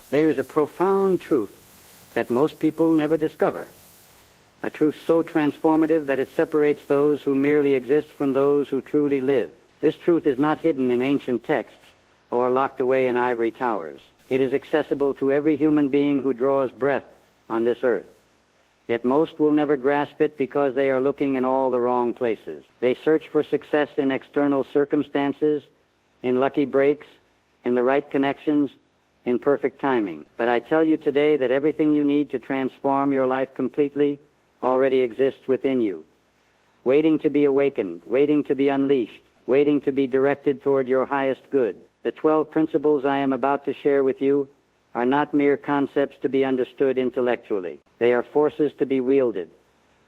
There is a profound truth that most people never discover, a truth so transformative that it separates those who merely exist from those who truly live. This truth is not hidden in ancient texts or locked away in ivory towers. It is accessible to every human being who draws breath on this earth. Yet most will never grasp it because they are looking in all the wrong places. They search for success in external circumstances, in lucky breaks, in the right connections, in perfect timing. But I tell you today that everything you need to transform your life completely already exists within you, waiting to be awakened, waiting to be unleashed, waiting to be directed toward your highest good. The 12 principles I am about to share with you are not mere concepts to be understood intellectually. They are forces to be wielded,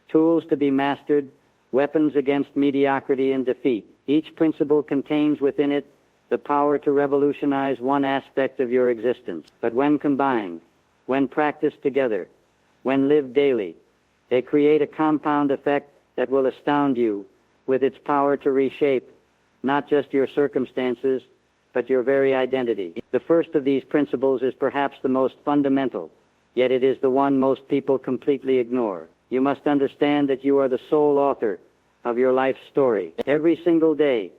tools to be mastered, weapons against mediocrity and defeat. Each principle contains within it the power to revolutionize one aspect of your existence. But when combined, when practiced together, when lived daily, they create a compound effect that will astound you with its power to reshape not just your circumstances, but your very identity. The first of these principles is perhaps the most fundamental, yet it is the one most people completely ignore. You must understand that you are the sole author of your life's story. Every single day,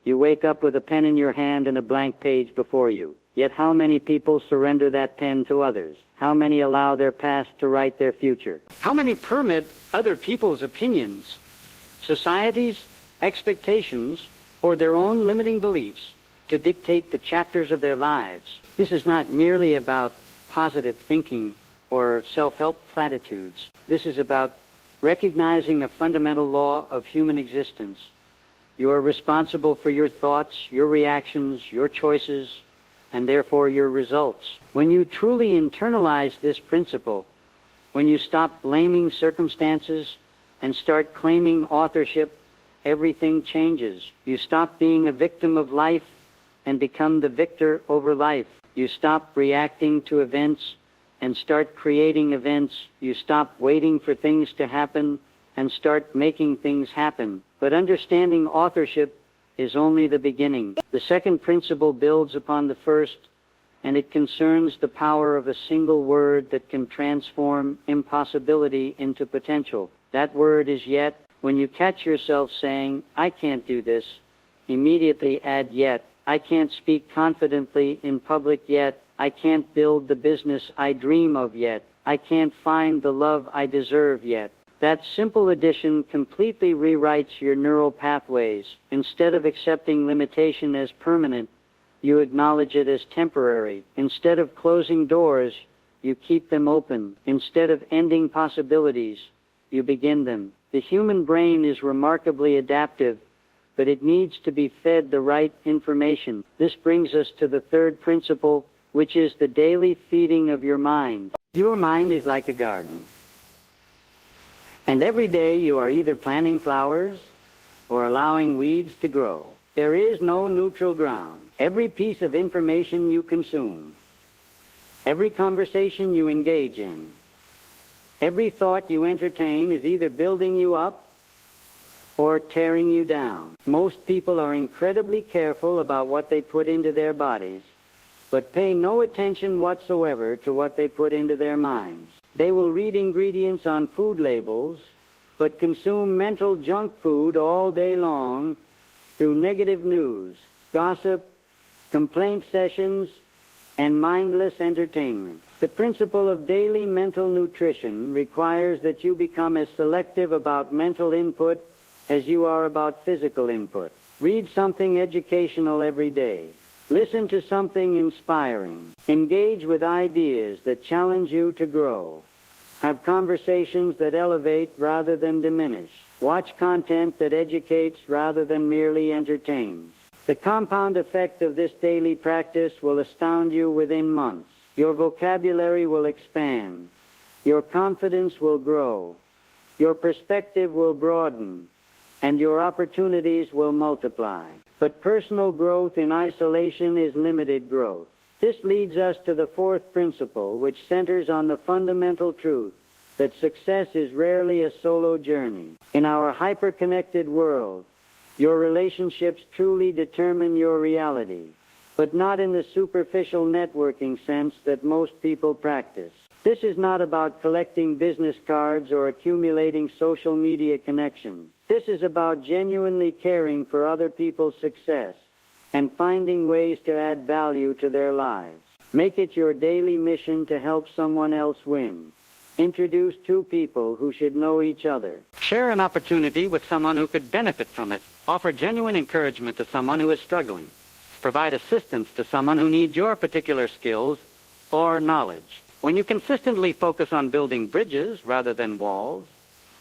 you wake up with a pen in your hand and a blank page before you. Yet how many people surrender that pen to others? How many allow their past to write their future? How many permit other people's opinions, society's expectations, or their own limiting beliefs to dictate the chapters of their lives? This is not merely about positive thinking or self-help platitudes. This is about recognizing a fundamental law of human existence. You are responsible for your thoughts, your reactions, your choices, and therefore your results. When you truly internalize this principle, when you stop blaming circumstances and start claiming authorship, everything changes. You stop being a victim of life and become the victor over life. You stop reacting to events and start creating events. You stop waiting for things to happen and start making things happen. But understanding authorship is only the beginning. The second principle builds upon the first, and it concerns the power of a single word that can transform impossibility into potential. That word is yet. When you catch yourself saying, "I can't do this," immediately add yet. "I can't speak confidently in public yet. I can't build the business I dream of yet. I can't find the love I deserve yet." That simple addition completely rewrites your neural pathways. Instead of accepting limitation as permanent, you acknowledge it as temporary. Instead of closing doors, you keep them open. Instead of ending possibilities, you begin them. The human brain is remarkably adaptive, but it needs to be fed the right information. This brings us to the third principle, which is the daily feeding of your mind. Your mind is like a garden. And every day you are either planting flowers or allowing weeds to grow. There is no neutral ground. Every piece of information you consume, every conversation you engage in, every thought you entertain is either building you up or tearing you down. Most people are incredibly careful about what they put into their bodies, but pay no attention whatsoever to what they put into their minds. They will read ingredients on food labels, but consume mental junk food all day long through negative news, gossip, complaint sessions, and mindless entertainment. The principle of daily mental nutrition requires that you become as selective about mental input as you are about physical input. Read something educational every day. Listen to something inspiring. Engage with ideas that challenge you to grow. Have conversations that elevate rather than diminish. Watch content that educates rather than merely entertains. The compound effect of this daily practice will astound you within months. Your vocabulary will expand. Your confidence will grow. Your perspective will broaden. And your opportunities will multiply. But personal growth in isolation is limited growth. This leads us to the fourth principle, which centers on the fundamental truth that success is rarely a solo journey. In our hyper-connected world, your relationships truly determine your reality. but not in the superficial networking sense that most people practice. This is not about collecting business cards or accumulating social media connections. This is about genuinely caring for other people's success and finding ways to add value to their lives. Make it your daily mission to help someone else win. Introduce two people who should know each other. Share an opportunity with someone who could benefit from it. Offer genuine encouragement to someone who is struggling. Provide assistance to someone who needs your particular skills or knowledge. When you consistently focus on building bridges rather than walls,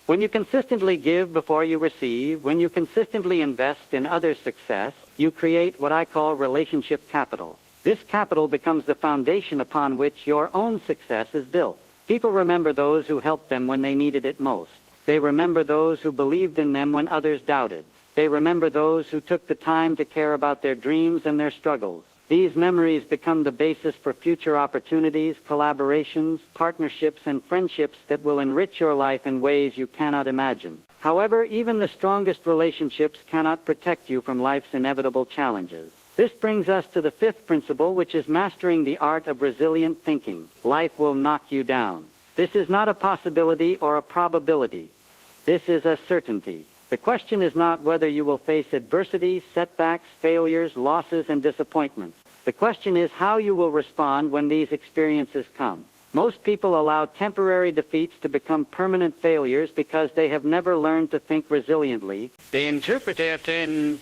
when you consistently give before you receive, when you consistently invest in others' success, you create what I call relationship capital. This capital becomes the foundation upon which your own success is built. People remember those who helped them when they needed it most. They remember those who believed in them when others doubted. They remember those who took the time to care about their dreams and their struggles. These memories become the basis for future opportunities, collaborations, partnerships, and friendships that will enrich your life in ways you cannot imagine. However, even the strongest relationships cannot protect you from life's inevitable challenges. This brings us to the fifth principle, which is mastering the art of resilient thinking. Life will knock you down. This is not a possibility or a probability. This is a certainty. The question is not whether you will face adversity, setbacks, failures, losses, and disappointments. The question is how you will respond when these experiences come. Most people allow temporary defeats to become permanent failures because they have never learned to think resiliently. They interpret it in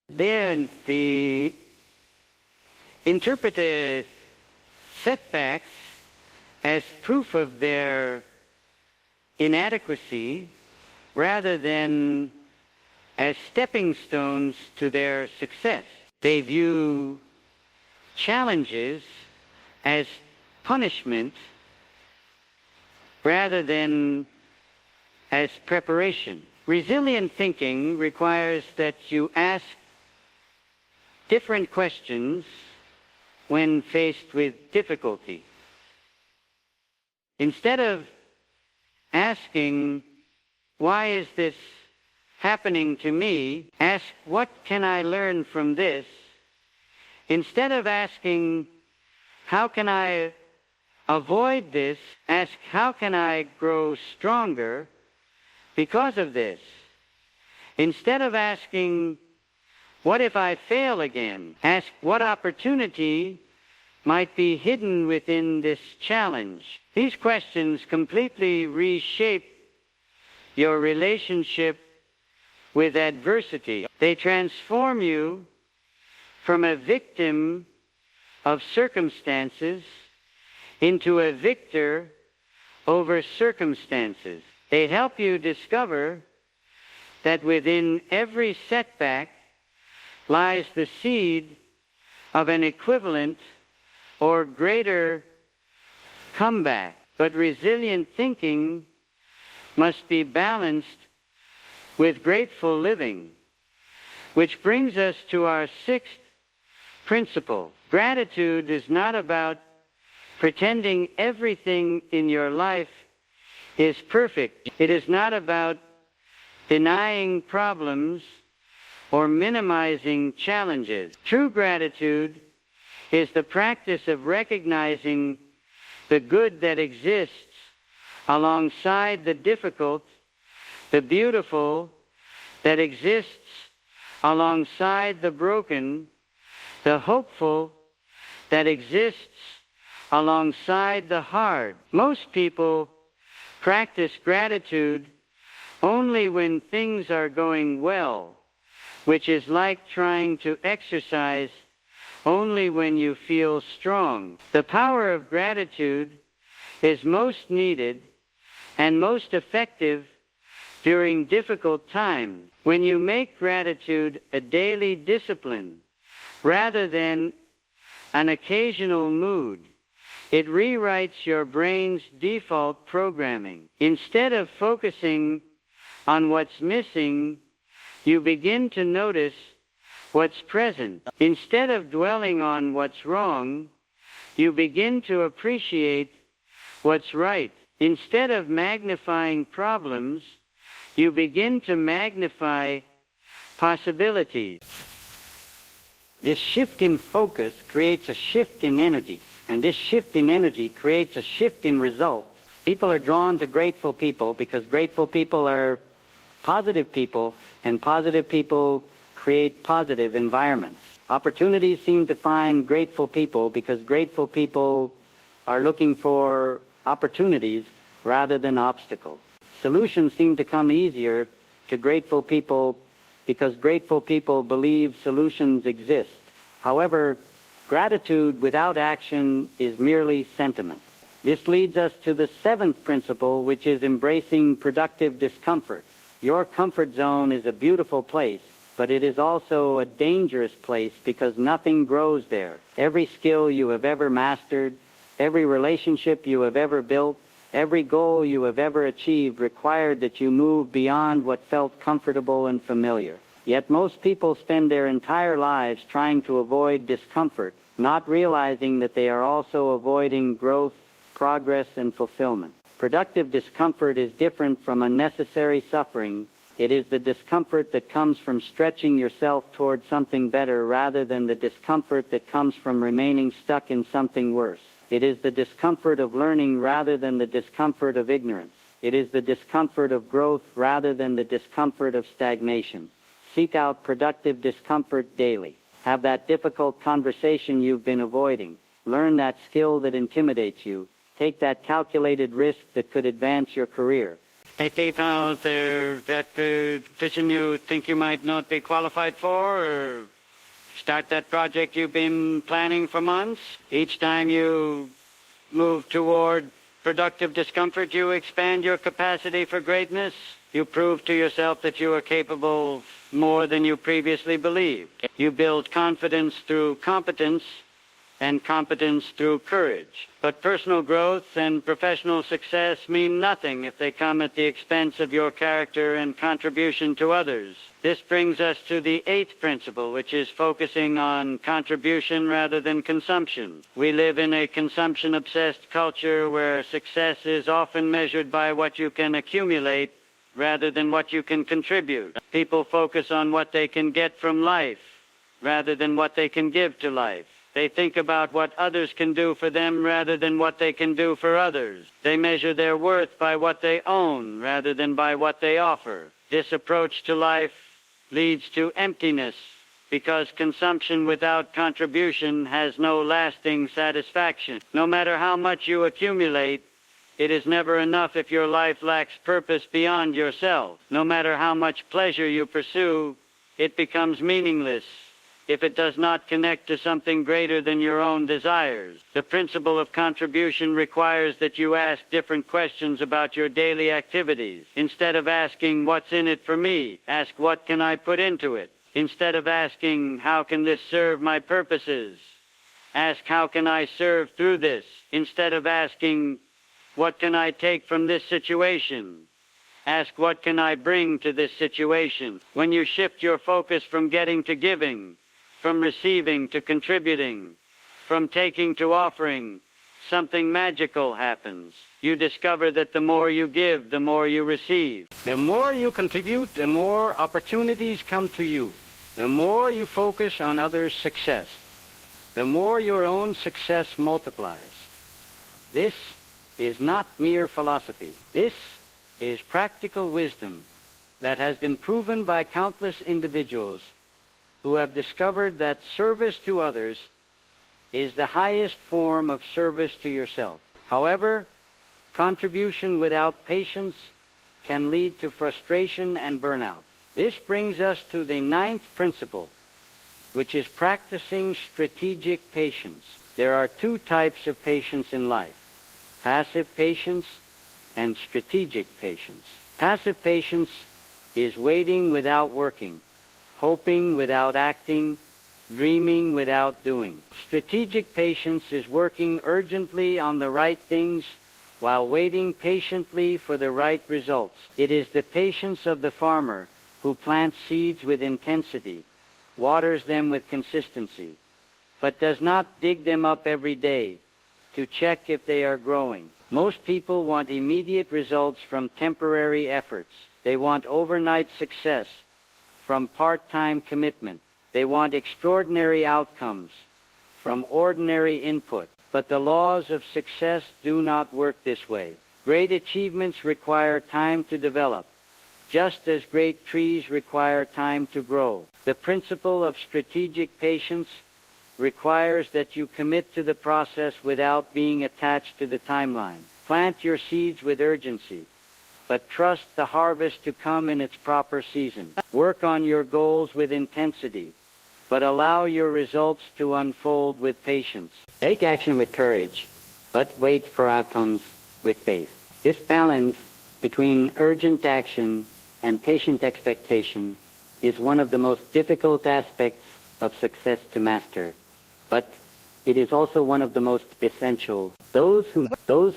the interpreted setbacks as proof of their inadequacy rather than as stepping stones to their success. They view challenges as punishment rather than as preparation. Resilient thinking requires that you ask different questions when faced with difficulty. Instead of asking, why is this happening to me? Ask, what can I learn from this? Instead of asking, how can I avoid this? Ask, how can I grow stronger because of this? Instead of asking, what if I fail again? Ask, what opportunity might be hidden within this challenge? These questions completely reshape your relationship with adversity. They transform you from a victim of circumstances into a victor over circumstances. They help you discover that within every setback lies the seed of an equivalent or greater comeback. But resilient thinking must be balanced with grateful living, which brings us to our sixth principle. Gratitude is not about pretending everything in your life is perfect. It is not about denying problems or minimizing challenges. True gratitude is the practice of recognizing the good that exists alongside the difficult, the beautiful that exists alongside the broken, the hopeful that exists alongside the hard. Most people practice gratitude only when things are going well, which is like trying to exercise only when you feel strong. The power of gratitude is most needed and most effective during difficult times. When you make gratitude a daily discipline rather than an occasional mood, it rewrites your brain's default programming. Instead of focusing on what's missing, you begin to notice what's present. Instead of dwelling on what's wrong, you begin to appreciate what's right. Instead of magnifying problems, you begin to magnify possibilities. This shift in focus creates a shift in energy, and this shift in energy creates a shift in results. People are drawn to grateful people because grateful people are positive people, and positive people create positive environments. Opportunities seem to find grateful people because grateful people are looking for opportunities rather than obstacles. Solutions seem to come easier to grateful people because grateful people believe solutions exist. However, gratitude without action is merely sentiment. This leads us to the seventh principle, which is embracing productive discomfort. Your comfort zone is a beautiful place, but it is also a dangerous place because nothing grows there. Every skill you have ever mastered, every relationship you have ever built, every goal you have ever achieved required that you move beyond what felt comfortable and familiar. Yet most people spend their entire lives trying to avoid discomfort, not realizing that they are also avoiding growth, progress, and fulfillment. Productive discomfort is different from unnecessary suffering. It is the discomfort that comes from stretching yourself toward something better rather than the discomfort that comes from remaining stuck in something worse. It is the discomfort of learning rather than the discomfort of ignorance. It is the discomfort of growth rather than the discomfort of stagnation. Seek out productive discomfort daily. Have that difficult conversation you've been avoiding. Learn that skill that intimidates you. Take that calculated risk that could advance your career. Take out that position you think you might not be qualified for, or start that project you've been planning for months. Each time you move toward productive discomfort, you expand your capacity for greatness. You prove to yourself that you are capable of more than you previously believed. You build confidence through competence, and competence through courage. But personal growth and professional success mean nothing if they come at the expense of your character and contribution to others. This brings us to the eighth principle, which is focusing on contribution rather than consumption. We live in a consumption-obsessed culture where success is often measured by what you can accumulate rather than what you can contribute. People focus on what they can get from life rather than what they can give to life. They think about what others can do for them rather than what they can do for others. They measure their worth by what they own rather than by what they offer. This approach to life leads to emptiness because consumption without contribution has no lasting satisfaction. No matter how much you accumulate, it is never enough if your life lacks purpose beyond yourself. No matter how much pleasure you pursue, it becomes meaningless if it does not connect to something greater than your own desires. The principle of contribution requires that you ask different questions about your daily activities. Instead of asking, "What's in it for me?" ask, "What can I put into it?" Instead of asking, "How can this serve my purposes?" ask, "How can I serve through this?" Instead of asking, "What can I take from this situation?" ask, "What can I bring to this situation?" When you shift your focus from getting to giving, from receiving to contributing, from taking to offering, something magical happens. You discover that the more you give, the more you receive. The more you contribute, the more opportunities come to you. The more you focus on others' success, the more your own success multiplies. This is not mere philosophy. This is practical wisdom that has been proven by countless individuals who have discovered that service to others is the highest form of service to yourself. However, contribution without patience can lead to frustration and burnout. This brings us to the ninth principle, which is practicing strategic patience. There are two types of patience in life: passive patience and strategic patience. Passive patience is waiting without working, hoping without acting, dreaming without doing. Strategic patience is working urgently on the right things while waiting patiently for the right results. It is the patience of the farmer who plants seeds with intensity, waters them with consistency, but does not dig them up every day to check if they are growing. Most people want immediate results from temporary efforts. They want overnight success from part-time commitment. They want extraordinary outcomes from ordinary input. But the laws of success do not work this way. Great achievements require time to develop, just as great trees require time to grow. The principle of strategic patience requires that you commit to the process without being attached to the timeline. Plant your seeds with urgency, but trust the harvest to come in its proper season. Work on your goals with intensity, but allow your results to unfold with patience. Take action with courage, but wait for outcomes with faith. This balance between urgent action and patient expectation is one of the most difficult aspects of success to master, but it is also one of the most essential. Those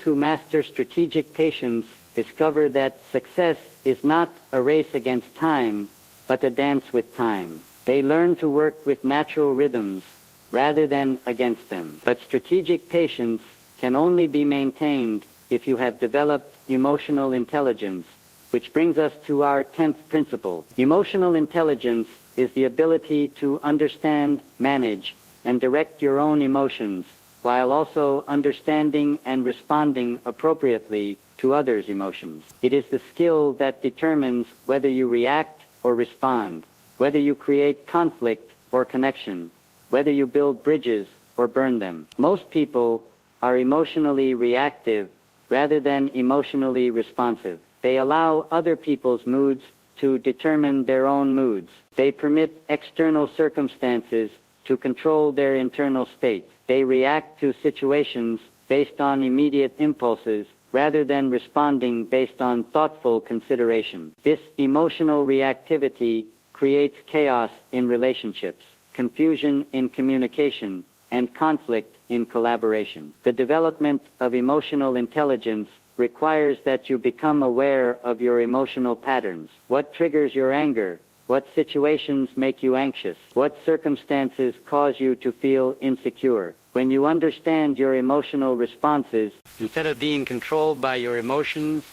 who master strategic patience discover that success is not a race against time, but a dance with time. They learn to work with natural rhythms rather than against them. But strategic patience can only be maintained if you have developed emotional intelligence, which brings us to our 10th principle. Emotional intelligence is the ability to understand, manage, and direct your own emotions, while also understanding and responding appropriately to others' emotions. It is the skill that determines whether you react or respond, whether you create conflict or connection, whether you build bridges or burn them. Most people are emotionally reactive rather than emotionally responsive. They allow other people's moods to determine their own moods. They permit external circumstances to control their internal state. They react to situations based on immediate impulses rather than responding based on thoughtful consideration. This emotional reactivity creates chaos in relationships, confusion in communication, and conflict in collaboration. The development of emotional intelligence requires that you become aware of your emotional patterns. What triggers your anger? What situations make you anxious? What circumstances cause you to feel insecure? When you understand your emotional responses, instead of being controlled by your emotions,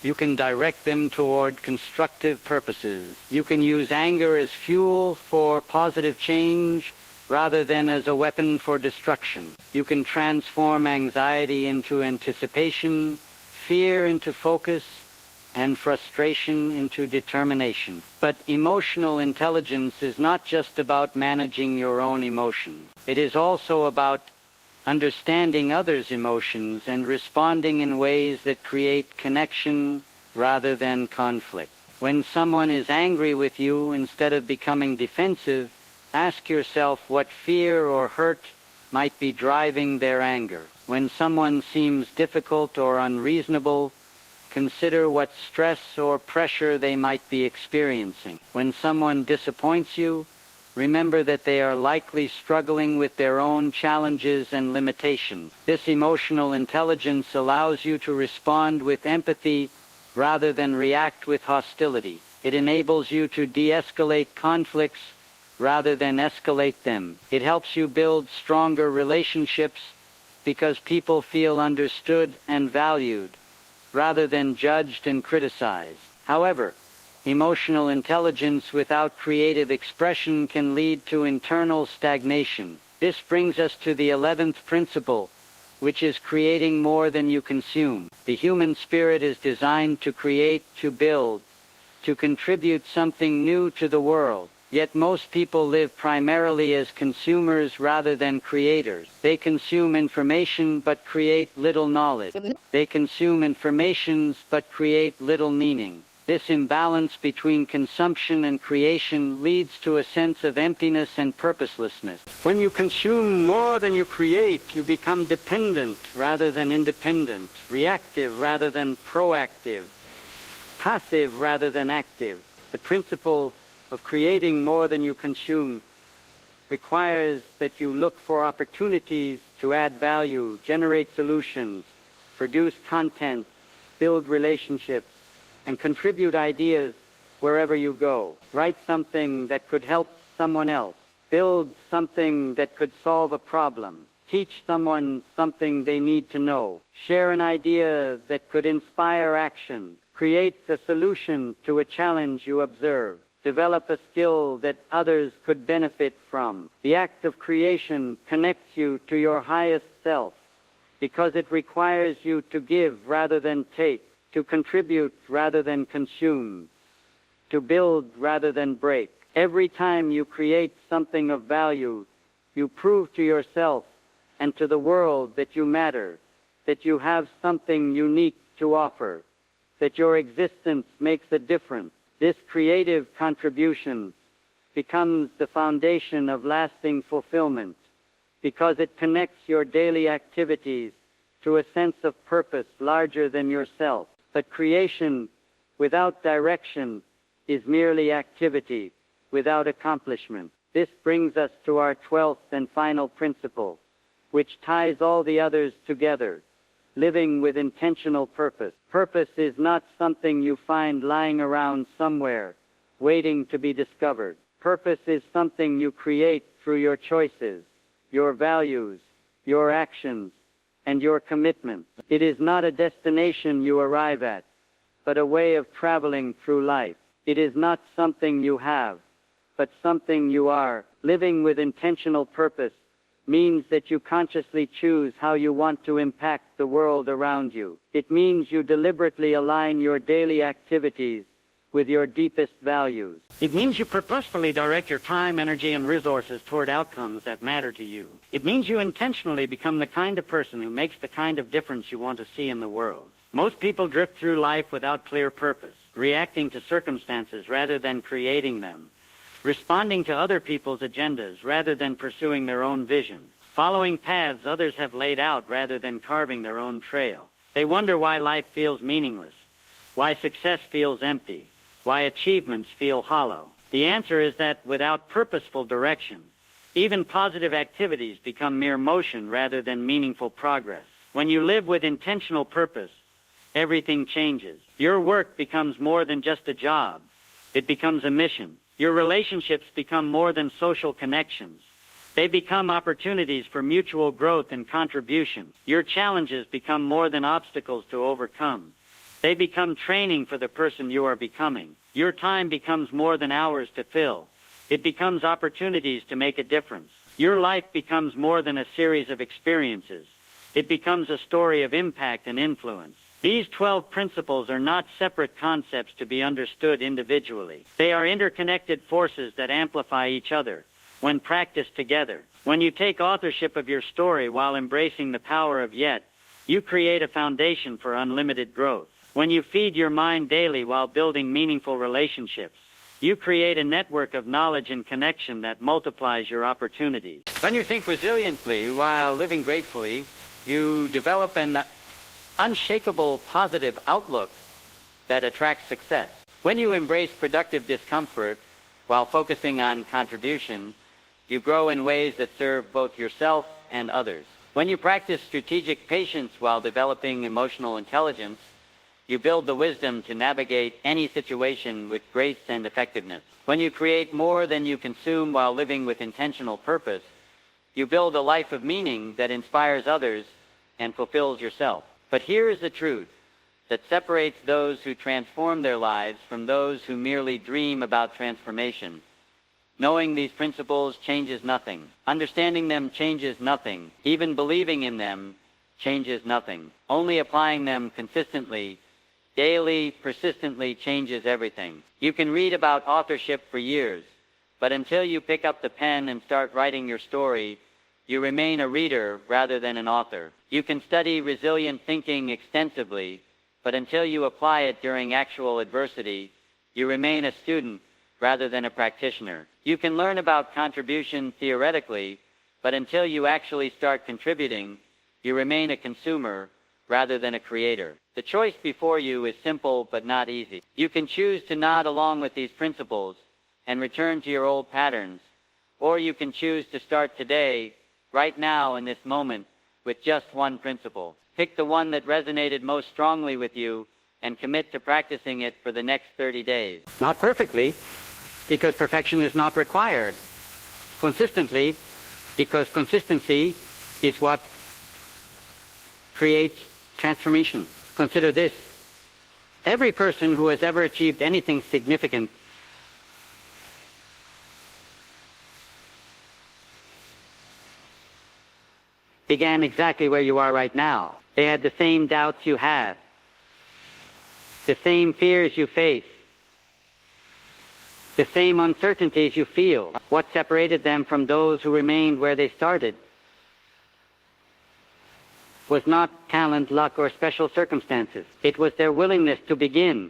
you can direct them toward constructive purposes. You can use anger as fuel for positive change rather than as a weapon for destruction. You can transform anxiety into anticipation, fear into focus, and frustration into determination. But emotional intelligence is not just about managing your own emotions. It is also about understanding others' emotions and responding in ways that create connection rather than conflict. When someone is angry with you, instead of becoming defensive, ask yourself what fear or hurt might be driving their anger. When someone seems difficult or unreasonable, consider what stress or pressure they might be experiencing. When someone disappoints you, remember that they are likely struggling with their own challenges and limitations. This emotional intelligence allows you to respond with empathy rather than react with hostility. It enables you to de-escalate conflicts rather than escalate them. It helps you build stronger relationships because people feel understood and valued rather than judged and criticized. However, emotional intelligence without creative expression can lead to internal stagnation. This brings us to the 11th principle, which is creating more than you consume. The human spirit is designed to create, to build, to contribute something new to the world. Yet most people live primarily as consumers rather than creators. They consume information but create little knowledge. They consume information but create little meaning. This imbalance between consumption and creation leads to a sense of emptiness and purposelessness. When you consume more than you create, you become dependent rather than independent, reactive rather than proactive, passive rather than active. The principle of creating more than you consume requires that you look for opportunities to add value, generate solutions, produce content, build relationships, and contribute ideas wherever you go. Write something that could help someone else. Build something that could solve a problem. Teach someone something they need to know. Share an idea that could inspire action. Create a solution to a challenge you observe. Develop a skill that others could benefit from. The act of creation connects you to your highest self because it requires you to give rather than take, to contribute rather than consume, to build rather than break. Every time you create something of value, you prove to yourself and to the world that you matter, that you have something unique to offer, that your existence makes a difference. This creative contribution becomes the foundation of lasting fulfillment because it connects your daily activities to a sense of purpose larger than yourself. But creation without direction is merely activity without accomplishment. This brings us to our 12th and final principle, which ties all the others together: living with intentional purpose. Purpose is not something you find lying around somewhere, waiting to be discovered. Purpose is something you create through your choices, your values, your actions, and your commitment. It is not a destination you arrive at, but a way of traveling through life. It is not something you have, but something you are. Living with intentional purpose means that you consciously choose how you want to impact the world around you. It means you deliberately align your daily activities with your deepest values. It means you purposefully direct your time, energy, and resources toward outcomes that matter to you. It means you intentionally become the kind of person who makes the kind of difference you want to see in the world. Most people drift through life without clear purpose, reacting to circumstances rather than creating them, responding to other people's agendas rather than pursuing their own vision, following paths others have laid out rather than carving their own trail. They wonder why life feels meaningless, why success feels empty, why achievements feel hollow. The answer is that without purposeful direction, even positive activities become mere motion rather than meaningful progress. When you live with intentional purpose, everything changes. Your work becomes more than just a job. It becomes a mission. Your relationships become more than social connections. They become opportunities for mutual growth and contribution. Your challenges become more than obstacles to overcome. They become training for the person you are becoming. Your time becomes more than hours to fill. It becomes opportunities to make a difference. Your life becomes more than a series of experiences. It becomes a story of impact and influence. These 12 principles are not separate concepts to be understood individually. They are interconnected forces that amplify each other when practiced together. When you take authorship of your story while embracing the power of yet, you create a foundation for unlimited growth. When you feed your mind daily while building meaningful relationships, you create a network of knowledge and connection that multiplies your opportunities. When you think resiliently while living gratefully, you develop an unshakable positive outlook that attracts success. When you embrace productive discomfort while focusing on contribution, you grow in ways that serve both yourself and others. When you practice strategic patience while developing emotional intelligence, you build the wisdom to navigate any situation with grace and effectiveness. When you create more than you consume while living with intentional purpose, you build a life of meaning that inspires others and fulfills yourself. But here is the truth that separates those who transform their lives from those who merely dream about transformation. Knowing these principles changes nothing. Understanding them changes nothing. Even believing in them changes nothing. Only applying them consistently, daily, persistently changes everything. You can read about authorship for years, but until you pick up the pen and start writing your story, you remain a reader rather than an author. You can study resilient thinking extensively, but until you apply it during actual adversity, you remain a student rather than a practitioner. You can learn about contribution theoretically, but until you actually start contributing, you remain a consumer rather than a creator. The choice before you is simple but not easy. You can choose to nod along with these principles and return to your old patterns, or you can choose to start today, right now in this moment, with just one principle. Pick the one that resonated most strongly with you and commit to practicing it for the next 30 days. Not perfectly, because perfection is not required. Consistently, because consistency is what creates transformation. Consider this. Every person who has ever achieved anything significant began exactly where you are right now. They had the same doubts you have, the same fears you face, the same uncertainties you feel. What separated them from those who remained where they started was not talent, luck, or special circumstances. It was their willingness to begin,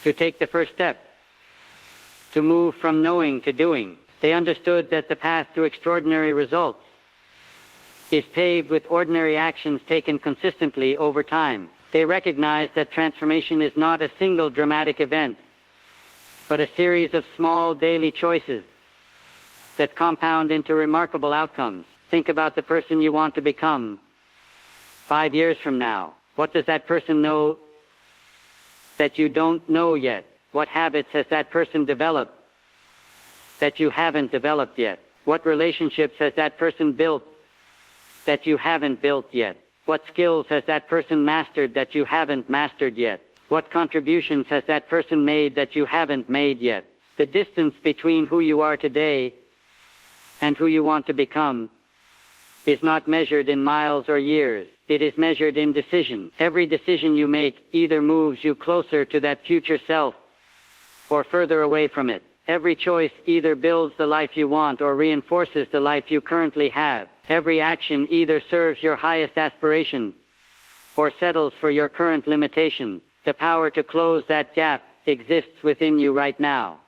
to take the first step, to move from knowing to doing. They understood that the path to extraordinary results is paved with ordinary actions taken consistently over time. They recognized that transformation is not a single dramatic event, but a series of small daily choices that compound into remarkable outcomes. Think about the person you want to become 5 years from now. What does that person know that you don't know yet? What habits has that person developed that you haven't developed yet? What relationships has that person built that you haven't built yet? What skills has that person mastered that you haven't mastered yet? What contributions has that person made that you haven't made yet? The distance between who you are today and who you want to become is not measured in miles or years. It is measured in decision. Every decision you make either moves you closer to that future self or further away from it. Every choice either builds the life you want or reinforces the life you currently have. Every action either serves your highest aspiration or settles for your current limitation. The power to close that gap exists within you right now,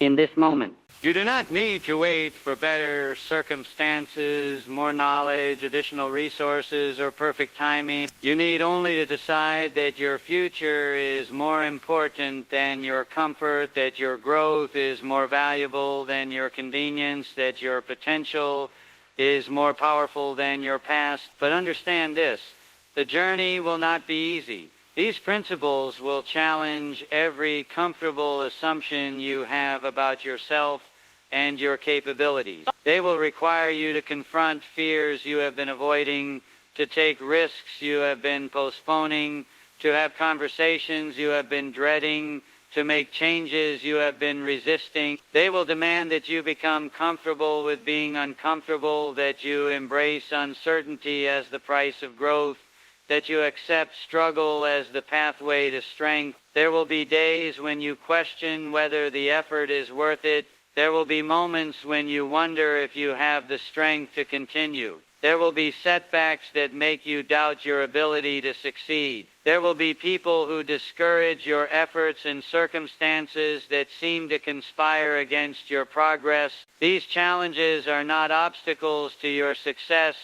in this moment. You do not need to wait for better circumstances, more knowledge, additional resources, or perfect timing. You need only to decide that your future is more important than your comfort, that your growth is more valuable than your convenience, that your potential is more powerful than your past. But understand this, the journey will not be easy. These principles will challenge every comfortable assumption you have about yourself and your capabilities. They will require you to confront fears you have been avoiding, to take risks you have been postponing, to have conversations you have been dreading, to make changes you have been resisting. They will demand that you become comfortable with being uncomfortable, that you embrace uncertainty as the price of growth, that you accept struggle as the pathway to strength. There will be days when you question whether the effort is worth it. There will be moments when you wonder if you have the strength to continue. There will be setbacks that make you doubt your ability to succeed. There will be people who discourage your efforts and circumstances that seem to conspire against your progress. These challenges are not obstacles to your success.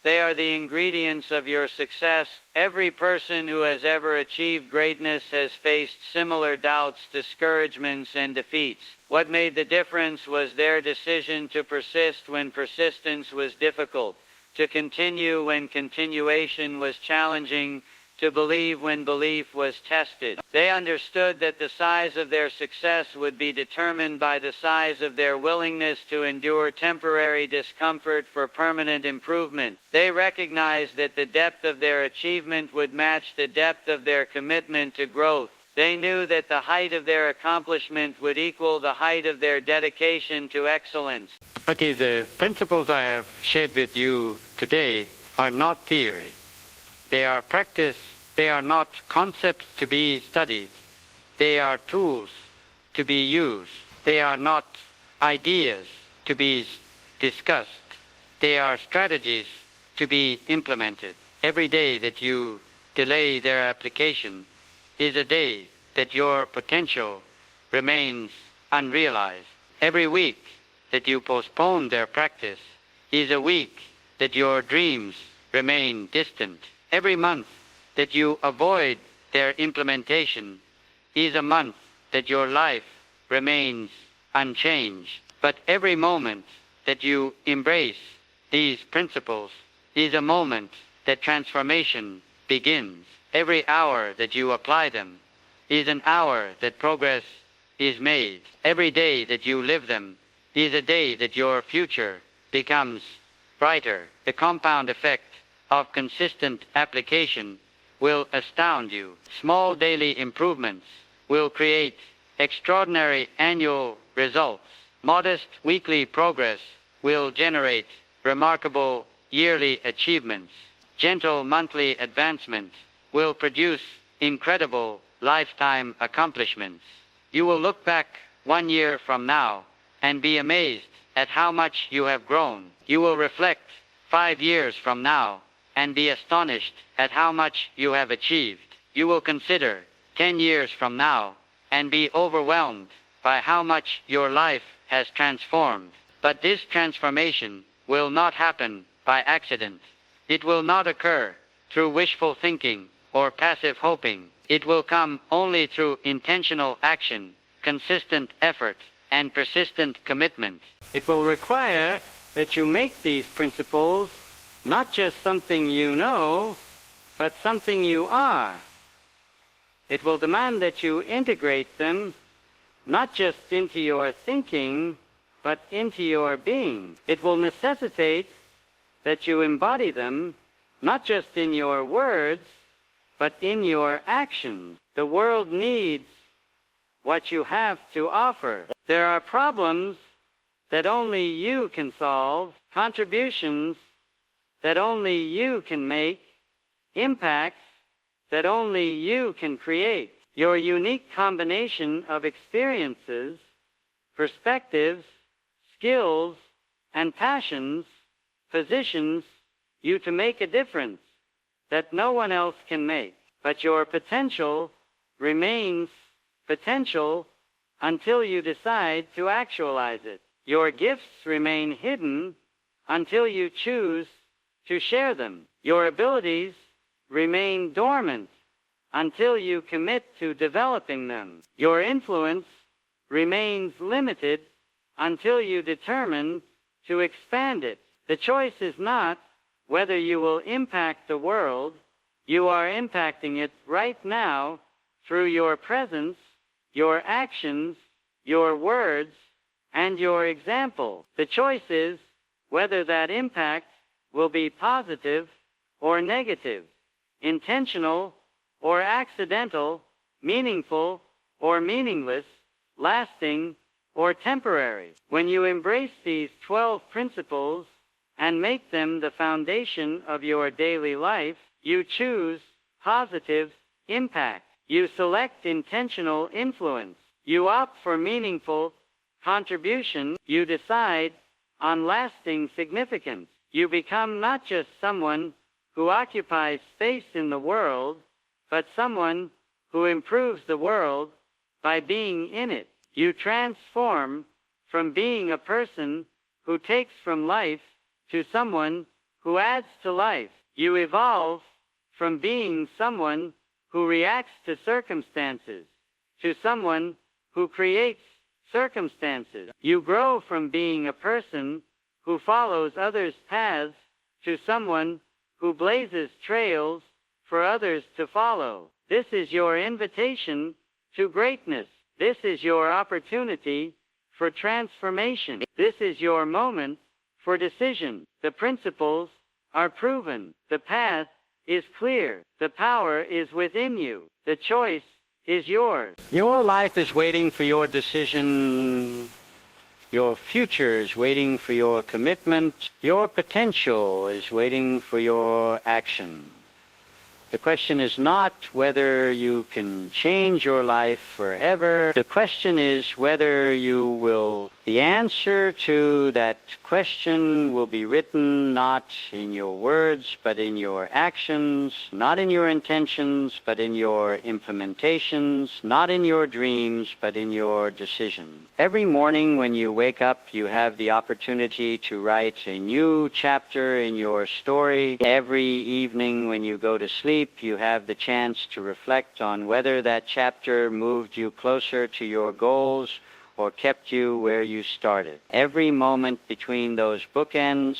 They are the ingredients of your success. Every person who has ever achieved greatness has faced similar doubts, discouragements, and defeats. What made the difference was their decision to persist when persistence was difficult, to continue when continuation was challenging, to believe when belief was tested. They understood that the size of their success would be determined by the size of their willingness to endure temporary discomfort for permanent improvement. They recognized that the depth of their achievement would match the depth of their commitment to growth. They knew that the height of their accomplishment would equal the height of their dedication to excellence. Okay, the principles I have shared with you today are not theory. They are practice. They are not concepts to be studied. They are tools to be used. They are not ideas to be discussed. They are strategies to be implemented. Every day that you delay their application is a day that your potential remains unrealized. Every week that you postpone their practice is a week that your dreams remain distant. Every month that you avoid their implementation is a month that your life remains unchanged. But every moment that you embrace these principles is a moment that transformation begins. Every hour that you apply them is an hour that progress is made. Every day that you live them is a day that your future becomes brighter. The compound effect of consistent application will astound you. Small daily improvements will create extraordinary annual results. Modest weekly progress will generate remarkable yearly achievements, gentle monthly advancement will produce incredible lifetime accomplishments. You will look back 1 year from now and be amazed at how much you have grown. You will reflect 5 years from now and be astonished at how much you have achieved. You will consider 10 years from now and be overwhelmed by how much your life has transformed. But this transformation will not happen by accident. It will not occur through wishful thinking or passive hoping. It will come only through intentional action, consistent effort, and persistent commitment. It will require that you make these principles not just something you know, but something you are. It will demand that you integrate them not just into your thinking, but into your being. It will necessitate that you embody them not just in your words, but in your actions. The world needs what you have to offer. There are problems that only you can solve, contributions that only you can make, impacts that only you can create. Your unique combination of experiences, perspectives, skills, and passions positions you to make a difference that no one else can make. But your potential remains potential until you decide to actualize it. Your gifts remain hidden until you choose to share them. Your abilities remain dormant until you commit to developing them. Your influence remains limited until you determine to expand it. The choice is not whether you will impact the world. You are impacting it right now through your presence, your actions, your words, and your example. The choice is whether that impact will be positive or negative, intentional or accidental, meaningful or meaningless, lasting or temporary. When you embrace these 12 principles and make them the foundation of your daily life, you choose positive impact. You select intentional influence. You opt for meaningful contribution. You decide on lasting significance. You become not just someone who occupies space in the world, but someone who improves the world by being in it. You transform from being a person who takes from life to someone who adds to life. You evolve from being someone who reacts to circumstances to someone who creates circumstances. You grow from being a person who follows others' paths to someone who blazes trails for others to follow. This is your invitation to greatness. This is your opportunity for transformation. This is your moment for decision. The principles are proven. The path is clear. The power is within you. The choice is yours. Your life is waiting for your decision. Your future is waiting for your commitment. Your potential is waiting for your action. The question is not whether you can change your life forever. The question is whether you will. The answer to that question will be written not in your words, but in your actions, not in your intentions, but in your implementations, not in your dreams, but in your decision. Every morning when you wake up, you have the opportunity to write a new chapter in your story. Every evening when you go to sleep, you have the chance to reflect on whether that chapter moved you closer to your goals or kept you where you started. Every moment between those bookends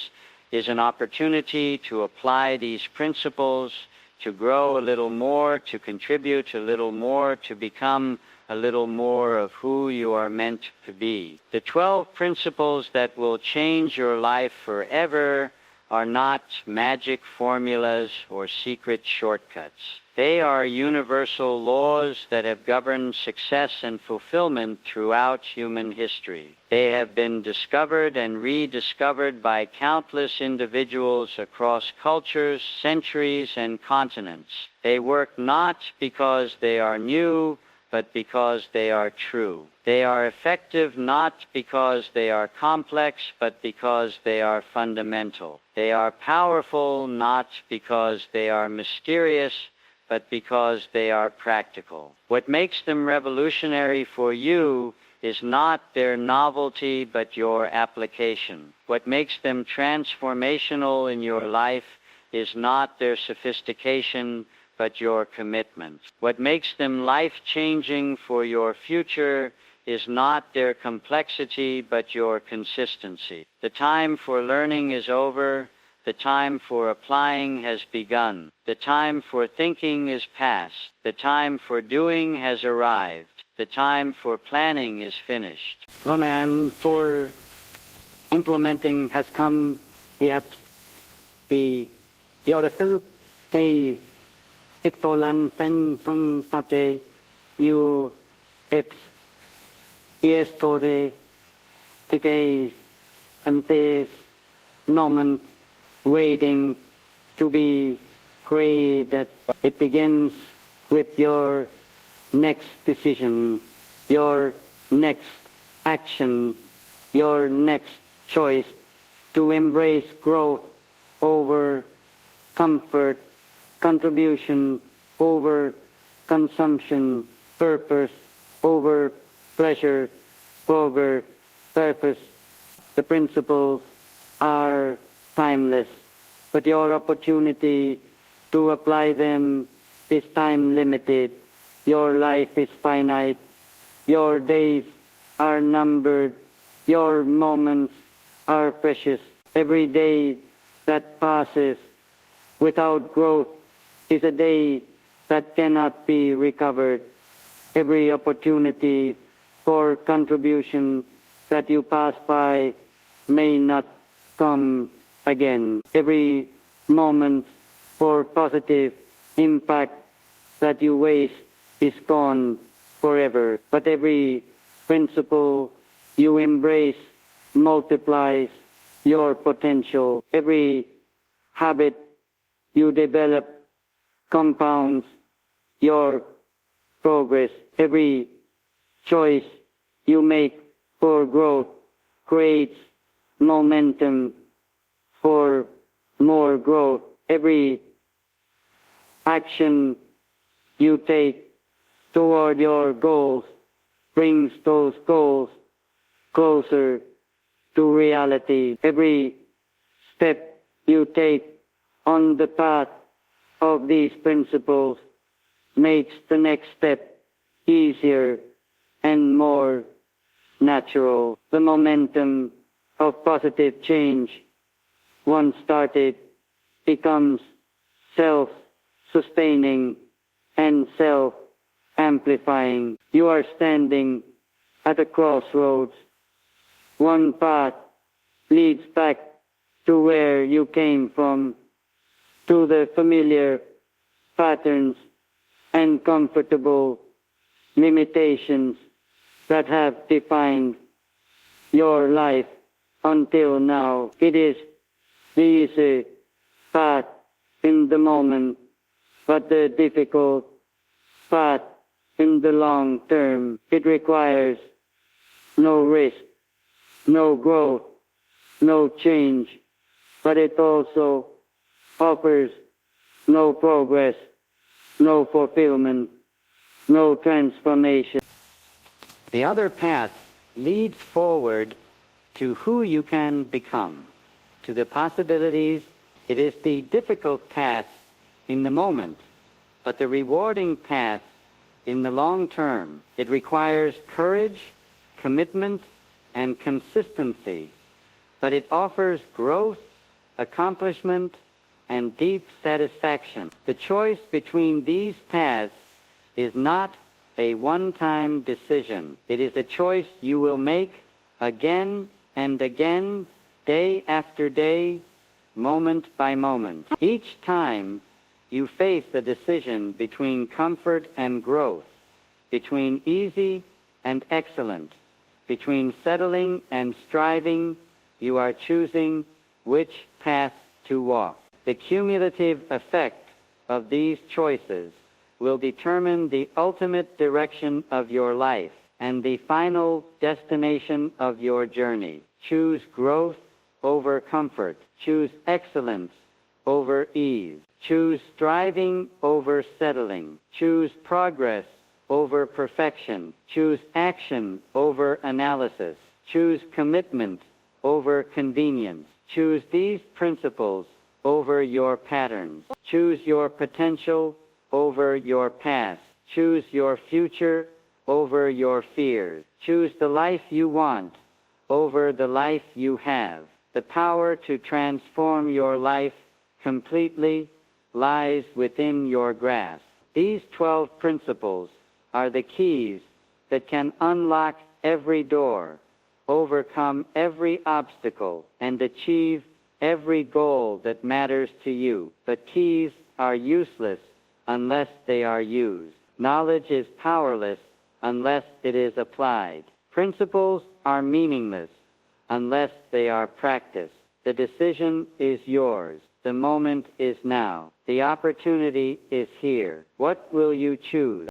is an opportunity to apply these principles, to grow a little more, to contribute a little more, to become a little more of who you are meant to be. The 12 principles that will change your life forever are not magic formulas or secret shortcuts. They are universal laws that have governed success and fulfillment throughout human history. They have been discovered and rediscovered by countless individuals across cultures, centuries, and continents. They work not because they are new, but because they are true. They are effective not because they are complex, but because they are fundamental. They are powerful not because they are mysterious, but because they are practical. What makes them revolutionary for you is not their novelty, but your application. What makes them transformational in your life is not their sophistication, but your commitment. What makes them life-changing for your future is not their complexity, but your consistency. The time for learning is over. The time for applying has begun. The time for thinking is past. The time for doing has arrived. The time for planning is finished. The man for implementing has come. Yet the other say Ictolan pen from Sate you ex Iestore Tige Antes Nomen waiting to be created. It begins with your next decision, your next action, your next choice to embrace growth over comfort, contribution over consumption, purpose over pleasure over purpose. The principles are timeless, but your opportunity to apply them is time limited. Your life is finite. Your days are numbered. Your moments are precious. Every day that passes without growth is a day that cannot be recovered. Every opportunity for contribution that you pass by may not come again. Every moment for positive impact that you waste is gone forever. But every principle you embrace multiplies your potential. Every habit you develop compounds your progress. Every choice you make for growth creates momentum for more growth. Every action you take toward your goals brings those goals closer to reality. Every step you take on the path of these principles makes the next step easier and more natural. The momentum of positive change, once started, becomes self-sustaining and self-amplifying. You are standing at a crossroads. One path leads back to where you came from, to the familiar patterns and comfortable limitations that have defined your life until now. It is the easy path in the moment, but the difficult path in the long term. It requires no risk, no growth, no change, but it also offers no progress, no fulfillment, no transformation. The other path leads forward to who you can become, to the possibilities. It is the difficult path in the moment, but the rewarding path in the long term. It requires courage, commitment, and consistency, but it offers growth, accomplishment, and deep satisfaction. The choice between these paths is not a one-time decision. It is a choice you will make again and again, day after day, moment by moment. Each time you face a decision between comfort and growth, between easy and excellent, between settling and striving, you are choosing which path to walk. The cumulative effect of these choices will determine the ultimate direction of your life and the final destination of your journey. Choose growth over comfort. Choose excellence over ease. Choose striving over settling. Choose progress over perfection. Choose action over analysis. Choose commitment over convenience. Choose these principles over your patterns. Choose your potential over your past. Choose your future over your fears. Choose the life you want over the life you have. The power to transform your life completely lies within your grasp. These 12 principles are the keys that can unlock every door, overcome every obstacle, and achieve every goal that matters to you. But keys are useless unless they are used. Knowledge is powerless unless it is applied. Principles are meaningless unless they are practiced. The decision is yours. The moment is now. The opportunity is here. What will you choose?